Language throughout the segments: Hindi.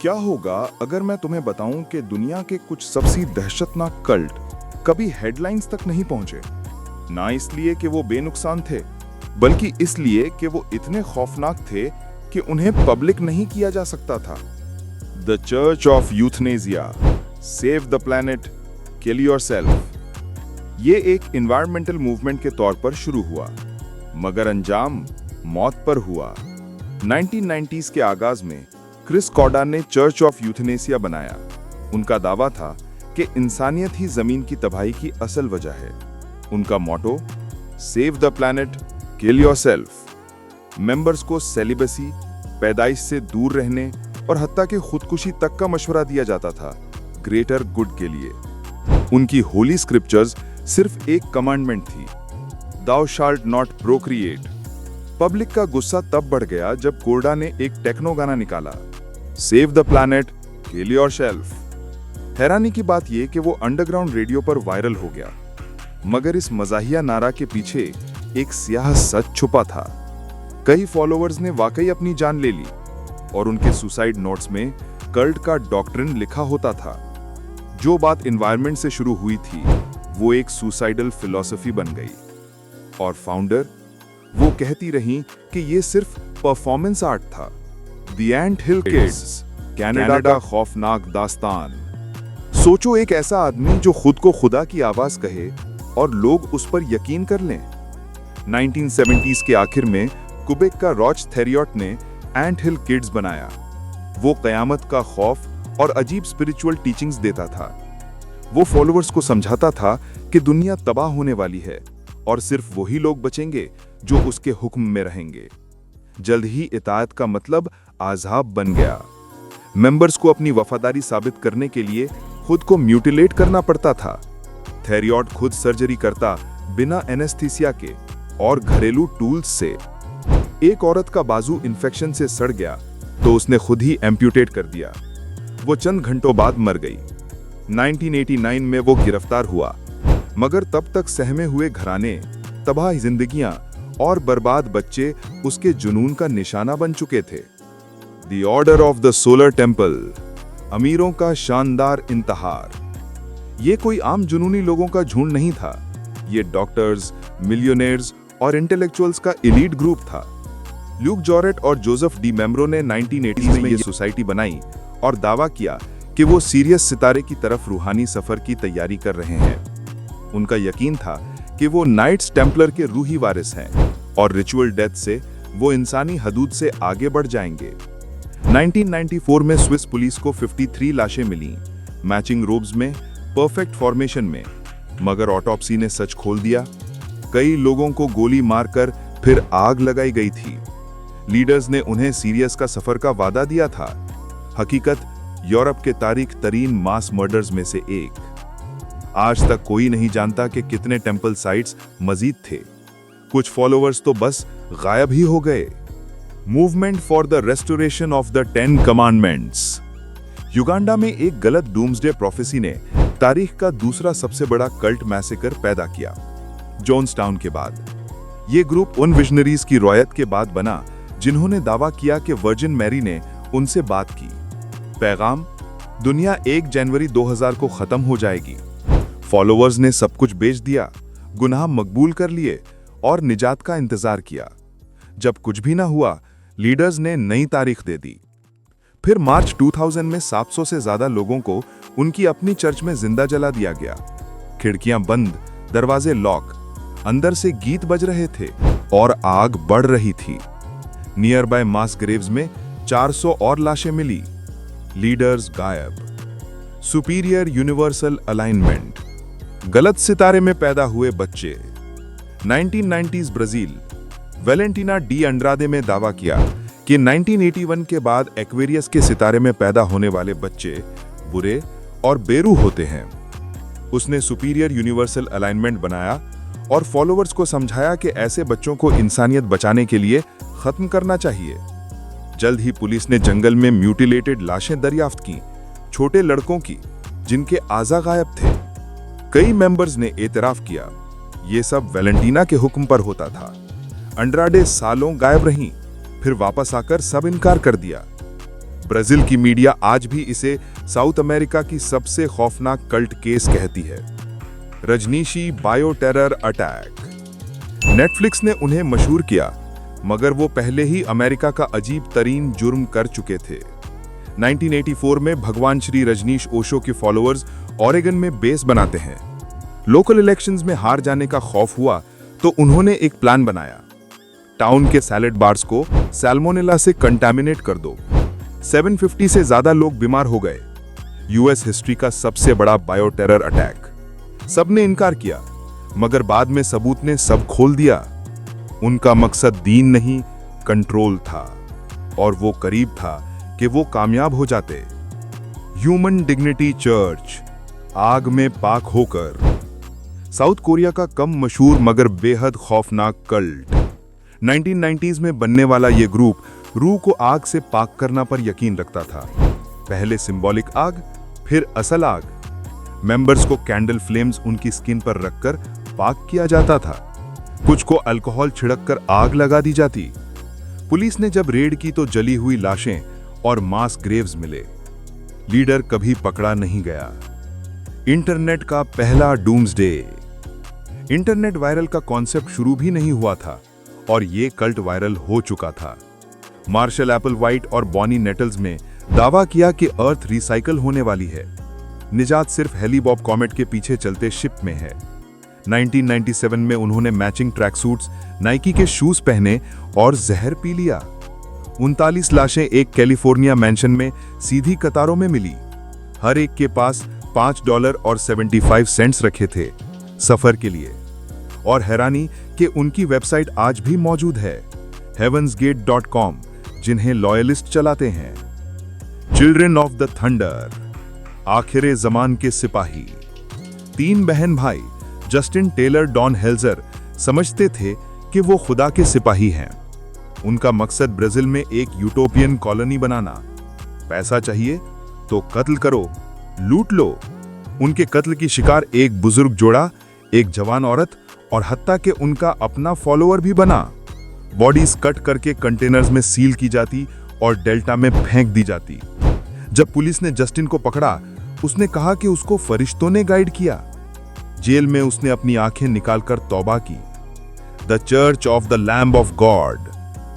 क्या होगा अगर मैं तुम्हें बताऊं कि दुनिया के कुछ सबसे दहशतनाक कल्ट कभी हेडलाइंस तक नहीं पहुंचे, ना इसलिए कि वो बेनुकसान थे, बल्कि इसलिए कि वो इतने खौफनाक थे कि उन्हें पब्लिक नहीं किया जा सकता था। The church of euthanasia, save the planet, kill yourself. ये एक एनवायरमेंटल मूवमेंट के तौर पर शुरू हुआ, मगर अंजाम मौत पर हुआ। 1990s के आगाज में क्रिस कॉडा ने चर्च ऑफ यूथनेसिया बनाया। उनका दावा था कि इंसानियत ही जमीन की तबाही की असल वजह है। उनका motto, save the planet, kill yourself. Members को सेलिबसी, पैदाइश से दूर रहने और हत्ता के खुदकुशी तक का मशवरा दिया जाता था, ग्रेटर गुड के लिए। उनकी होली स्क्रिप्चर्स सिर्फ एक कमांडमेंट थी, दाउ शाल्ट नॉट प्रोक्रिएट। पब्लिक का गुस्सा तब बढ़ गया जब कोडा ने एक टेक्नो गाना निकाला, save the planet, kill yourself. हैरानी की बात यह कि वो अंडरग्राउंड रेडियो पर वायरल हो गया, मगर इस मजाहिया नारा के पीछे एक स्याह सच छुपा था। कई फॉलोअर्स ने वाकई अपनी जान ले ली और उनके सुसाइड नोट्स में कल्ट का डॉक्ट्रिन लिखा होता था। जो बात एनवायरनमेंट से शुरू हुई थी, वो एक सुसाइडल फिलॉसफी बन गई। और फाउंडर वो कहती रही कि ये सिर्फ परफॉर्मेंस आर्ट था। The ant hill kids, Canada का खौफनाक दास्तान। सोचो, एक ऐसा आदमी जो खुद को खुदा की आवाज कहे और लोग उस पर यकीन कर लें। 1970s के आखिर में क्यूबेक का रॉच थेरियट ने एंट हिल किड्स बनाया। वो कयामत का खौफ और अजीब स्पिरिचुअल टीचिंग्स देता था। वो फॉलोअर्स को समझाता था कि दुनिया तबाह होने वाली है और सिर्फ वही लोग बचेंगे जो उसके हुक्म में रहेंगे। जल्द ही इताअत का मतलब आज़ाब बन गया। मेंबर्स को अपनी वफादारी साबित करने के लिए खुद को म्यूटिलेट करना पड़ता था। थेरियट खुद सर्जरी करता, बिना एनेस्थीसिया के और घरेलू टूल्स से। एक औरत का बाजू इन्फेक्शन से सड़ गया तो उसने खुद ही एम्प्यूटेट कर दिया। वो चंद घंटों बाद मर गई। 1989 में वो गिरफ्तार हुआ, मगर तब तक सहमे हुए घराने, तबाह जिंदगियां और बर्बाद बच्चे उसके जुनून का निशाना बन चुके थे। The order of the solar temple, अमीरों का शानदार इंतहार। ये कोई आम जुनूनी लोगों का झुंड नहीं था। ये डॉक्टर्स, मिलियनेयर्स और इंटेलेक्चुअल्स का एलीट ग्रुप था। ल्यूक जॉरेट और जोसेफ डी मेम्ब्रो ने 1980s में ये सोसाइटी बनाई और दावा किया कि वो सीरियस सितारे की तरफ रूहानी सफर की तैयारी कर रहे हैं। उनका यकीन था कि वो नाइट्स टेम्पलर के रूही वारिस हैं और रिचुअल डेथ से वो इंसानी हदूद से आगे बढ़ जाएंगे। 1994 में स्विस पुलिस को 53 लाशें मिली, मैचिंग रोब्स में, परफेक्ट फॉर्मेशन में, मगर ऑटोप्सी ने सच खोल दिया। कई लोगों को गोली मारकर फिर आग लगाई गई थी। लीडर्स ने उन्हें सीरियस का सफर का वादा दिया था। हकीकत यूरोप के तारीख तरीन मास मर्डर्स में से एक। आज तक कोई नहीं जानता कि कितने टेंपल साइट्स मजीद थे। कुछ फॉलोअर्स तो बस गायब ही हो गए। Movement for the restoration of the 10 commandments. Uganda में एक गलत डूम्सडे प्रोफेसी ने तारीख का दूसरा सबसे बड़ा कल्ट मैसेकर पैदा किया, जोन्सटाउन के बाद। यह ग्रुप उन विजनरीज की रॉयत के बाद बना जिन्होंने दावा किया कि वर्जिन मैरी ने उनसे बात की। पैगाम, दुनिया 1 जनवरी 2000 को खत्म हो जाएगी। फॉलोअर्स ने सब कुछ बेच दिया, गुनाह मकबूल कर लिए और निजात का इंतजार किया। जब कुछ भी ना हुआ, लीडर्स ने नई तारीख दे दी। फिर मार्च 2000 में 700 से ज्यादा लोगों को उनकी अपनी चर्च में जिंदा जला दिया गया। खिड़कियां बंद, दरवाजे लॉक, अंदर से गीत बज रहे थे और आग बढ़ रही थी। नियर बाय मास ग्रेव्स में 400 और लाशें मिली। लीडर्स गायब। सुपीरियर यूनिवर्सल अलाइनमेंट, गलत सितारे में पैदा हुए बच्चे। 1990s ब्राजील, वेलेंटिना डी अंड्रादे में दावा किया कि 1981 के बाद एक्वेरियस के सितारे में पैदा होने वाले बच्चे बुरे और बेरू होते हैं। उसने सुपीरियर यूनिवर्सल अलाइनमेंट बनाया और फॉलोअर्स को समझाया कि ऐसे बच्चों को इंसानियत बचाने के लिए खत्म करना चाहिए। जल्द ही पुलिस ने जंगल में म्यूटिलेटेड लाशें दरियाफ्त की, छोटे लड़कों की जिनके आज़ा गायब थे। कई मेंबर्स ने एतराफ किया, ये सब वेलेंटिना के हुक्म पर होता था। अंड्राडे सालों गायब रहीं, फिर वापस आकर सब इनकार कर दिया। ब्राजील की मीडिया आज भी इसे साउथ अमेरिका की सबसे खौफनाक कल्ट केस कहती है। रजनीशी बायो टेरर अटैक। नेटफ्लिक्स ने उन्हें मशहूर किया, मगर वो पहले ही अमेरिका का अजीब तरीन जुर्म कर चुके थे। 1984 में भगवान श्री रजनीश ओशो के फॉलोअर्स ओरेगन में बेस बनाते हैं। लोकल इलेक्शंस में हार जाने का खौफ हुआ तो उन्होंने एक प्लान बनाया। टाउन के सैलेड बार्स को सैल्मोनेला से कंटामिनेट कर दो। 750 से ज्यादा लोग बीमार हो गए। यूएस हिस्ट्री का सबसे बड़ा बायो टेरर अटैक। सबने इनकार किया, मगर बाद में सबूत ने सब खोल दिया। उनका मकसद दीन नहीं, कंट्रोल था, और वो करीब था कि वो कामयाब हो जाते। ह्यूमन डिग्निटी चर्च, आग में पाक होकर। साउथ कोरिया का कम मशहूर मगर बेहद खौफनाक कल्ट। 1990s में बनने वाला ये ग्रुप रूह को आग से पाक करना पर यकीन रखता था। पहले सिंबॉलिक आग, फिर असल आग। मेंबर्स को कैंडल फ्लेम्स उनकी स्किन पर रखकर पाक किया जाता था। कुछ को अल्कोहल छिड़ककर आग लगा दी जाती। पुलिस ने जब रेड की तो जली हुई लाशें और मास ग्रेव्स मिले। लीडर कभी पकड़ा नहीं गया। इंटरनेट का पहला डूम्सडे। इंटरनेट वायरल का कॉन्सेप्ट शुरू भी नहीं हुआ था और ये कल्ट वायरल हो चुका था। मार्शल एप्पलवाइट और बॉनी नेटल्स में दावा किया कि अर्थ रिसाइकल होने वाली है। निजात सिर्फ हेलीबॉब कॉमेट के पीछे चलते शिप में है। 1997 में उन्होंने मैचिंग ट्रैक सूट्स, नाइकी के शूज पहने और जहर पी लिया। 39 लाशें एक कैलिफोर्निया मैंशन में सीधी कतारों में मिली। हर एक के पास $5 और 75 सेंट्स रखे थे सफर के लिए। और हैरानी कि उनकी वेबसाइट आज भी मौजूद है, heavensgate.com, जिन्हें लॉयलिस्ट चलाते हैं। चिल्ड्रन ऑफ द थंडर, आखिरे जमान के सिपाही। 3 बहन भाई जस्टिन टेलर, डॉन हेल्जर समझते थे कि वो खुदा के सिपाही हैं। उनका मकसद ब्राजील में एक यूटोपियन कॉलोनी बनाना। पैसा चाहिए तो कत्ल करो, लूट लो। उनके कत्ल की शिकार एक बुजुर्ग जोड़ा, एक जवान औरत और हत्ता के उनका अपना फॉलोअर भी बना। बॉडीज कट करके कंटेनर्स में सील की जाती और डेल्टा में फेंक दी जाती। जब पुलिस ने जस्टिन को पकड़ा, उसने कहा कि उसको फरिश्तों ने गाइड किया। जेल में उसने अपनी आंखें निकालकर तौबा की। The church of the lamb of God,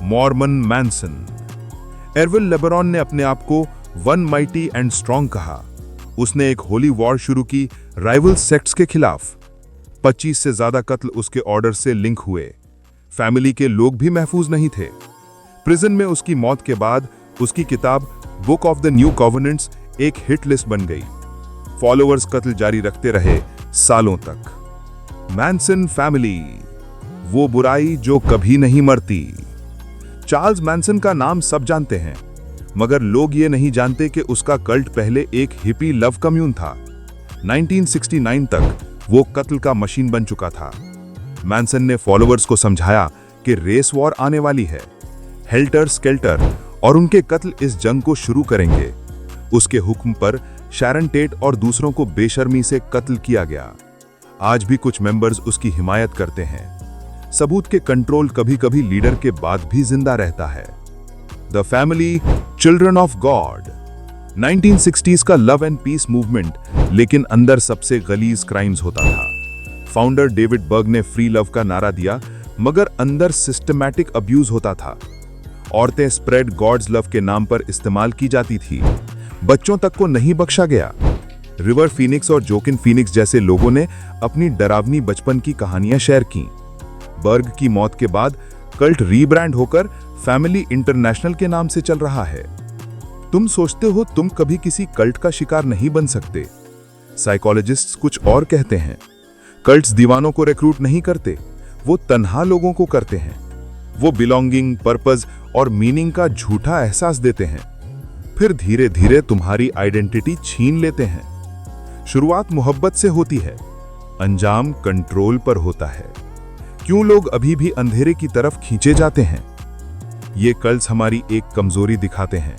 Mormon Manson. Ervil LeBaron ने अपने आप को वन माइटी एंड स्ट्रॉन्ग कहा। उसने एक होली वॉर शुरू की राइवल सेक्ट्स के खिलाफ। 25 से ज्यादा कत्ल उसके ऑर्डर से लिंक हुए। फैमिली के लोग भी महफूज नहीं थे। प्रिजन में उसकी मौत के बाद उसकी किताब बुक ऑफ द न्यू कॉवेनेंट्स एक हिट लिस्ट बन गई। फॉलोअर्स कत्ल जारी रखते रहे सालों तक। मैनसन फैमिली, वो बुराई जो कभी नहीं मरती। चार्ल्स मैनसन का नाम सब जानते हैं, मगर लोग ये नहीं जानते कि उसका कल्ट पहले एक हिपी लव कम्यून था। 1969 तक वो कत्ल का मशीन बन चुका था। मैनसन ने फॉलोअर्स को समझाया कि रेस वॉर आने वाली है। हेल्टर स्केल्टर और उनके कत्ल इस जंग को शुरू करेंगे। उसके हुक्म पर शैरन टेट और दूसरों को बेशर्मी से कत्ल किया गया। आज भी कुछ मेंबर्स उसकी हिमायत करते हैं। सबूत के कंट्रोल कभी कभी लीडर के बाद भी जिंदा रहता है। The family, children of God. 1960s का लव एंड पीस मूवमेंट, लेकिन अंदर सबसे गलीज क्राइम्स होता था। फाउंडर डेविड बर्ग ने फ्री लव का नारा दिया, मगर अंदर सिस्टमैटिक अब्यूज होता था। औरतें स्प्रेड गॉड्स लव के नाम पर इस्तेमाल की जाती थी। बच्चों तक को नहीं बख्शा गया। रिवर फीनिक्स और जोकिन फीनिक्स जैसे लोगों ने अपनी डरावनी बचपन की कहानियां शेयर की। बर्ग की मौत के बाद कल्ट रीब्रांड होकर फैमिली इंटरनेशनल के नाम से चल रहा है। तुम सोचते हो तुम कभी किसी कल्ट का शिकार नहीं बन सकते। साइकोलॉजिस्ट्स कुछ और कहते हैं। कल्ट्स दीवानों को रिक्रूट नहीं करते, वो तन्हा लोगों को करते हैं। वो बिलोंगिंग, पर्पस और मीनिंग का झूठा एहसास देते हैं, फिर धीरे धीरे तुम्हारी आइडेंटिटी छीन लेते हैं। शुरुआत मोहब्बत से होती है, अंजाम कंट्रोल पर होता है। क्यों लोग अभी भी अंधेरे की तरफ खींचे जाते हैं? ये कल्ट्स हमारी एक कमजोरी दिखाते हैं।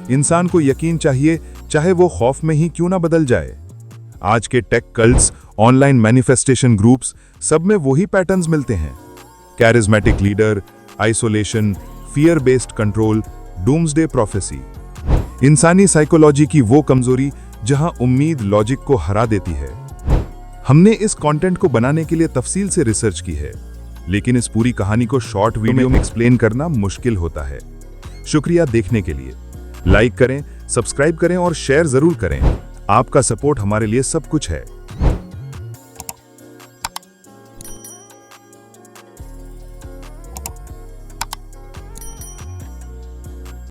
इंसान को यकीन चाहिए, चाहे वो खौफ में ही क्यों ना बदल जाए। आज के tech cults, online manifestation groups, सब में वही पैटर्न्स मिलते हैं। Charismatic leader, isolation, fear based control, doomsday prophecy. इंसानी साइकोलॉजी की वो कमजोरी जहां उम्मीद लॉजिक को हरा देती है। हमने इस कंटेंट को बनाने के लिए तफसील से रिसर्च की है, लेकिन इस पूरी कहानी को शॉर्ट वीडियो में एक्सप्लेन करना मुश्किल होता है। शुक्रिया देखने के लिए। लाइक करें, सब्सक्राइब करें और शेयर जरूर करें। आपका सपोर्ट हमारे लिए सब कुछ है।